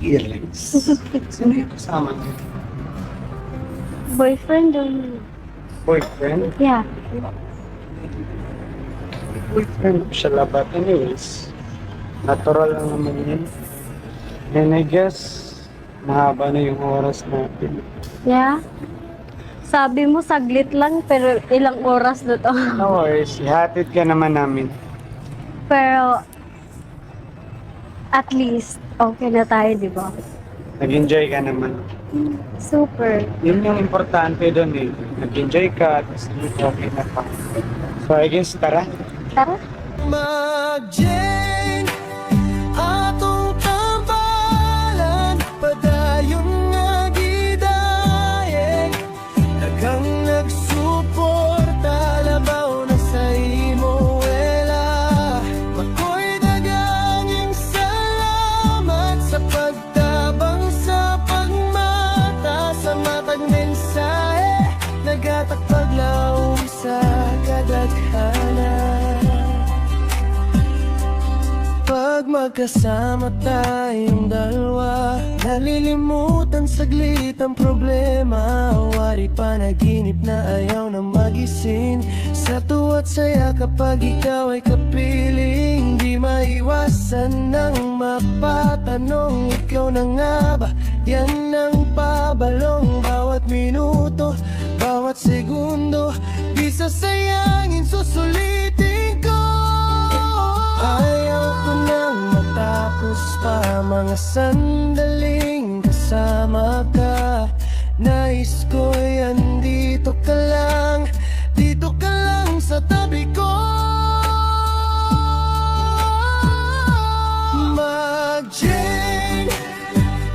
Earrings. Sino yung kasama niyo? Boyfriend or Boyfriend? yeah. Boyfriend ko siya labat. Anyways, natural lang naman yun. And I guess, mahaba na yung oras natin. Yeah. Sabi mo saglit lang pero ilang oras na to. No worries, ihatid ka naman namin. Pero at least okay na tayo, di ba? Nag-enjoy ka naman. Super. Yun yung importante doon eh. Nag-enjoy ka, tapos okay na pa. So I guess, tara. Tara. Mag-Jane atong tambalan padayon nga gidayeg daghang nagsuporta labaw na sa imo wela makoy daghang salamat sa pagtabang sa pagmata sa matag mensahe nagatakpag laom sa kadaghanan. Pag magkasama tayong dalawa nalilimutan saglit ang problema wari panaginip na ayaw na magising sa tuwa't saya kapag ikaw ay kapiling di maiwasan nang mapatanong ikaw na nga ba yan ang pabalong bawat minuto bawat segundo di sasayangin susulitin ko ayaw ko nang matapos pa mga sandaling kasama ka nais ko'y andito ka lang sa tabi ko Mag-Jane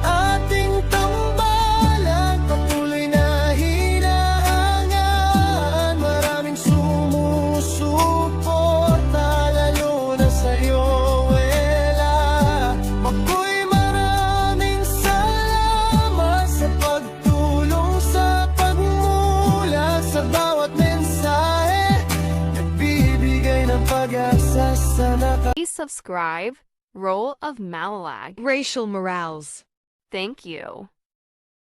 ating tambalan patuloy na hinahangaan maraming sumusuporta lalo na sa'yo wela makoy maraming salamat sa pagtulong sa pagmula sa bawat mensahe nagbibigay ng pag-asa sa Please subscribe. Role of Malalag. Racial Morales. Thank you.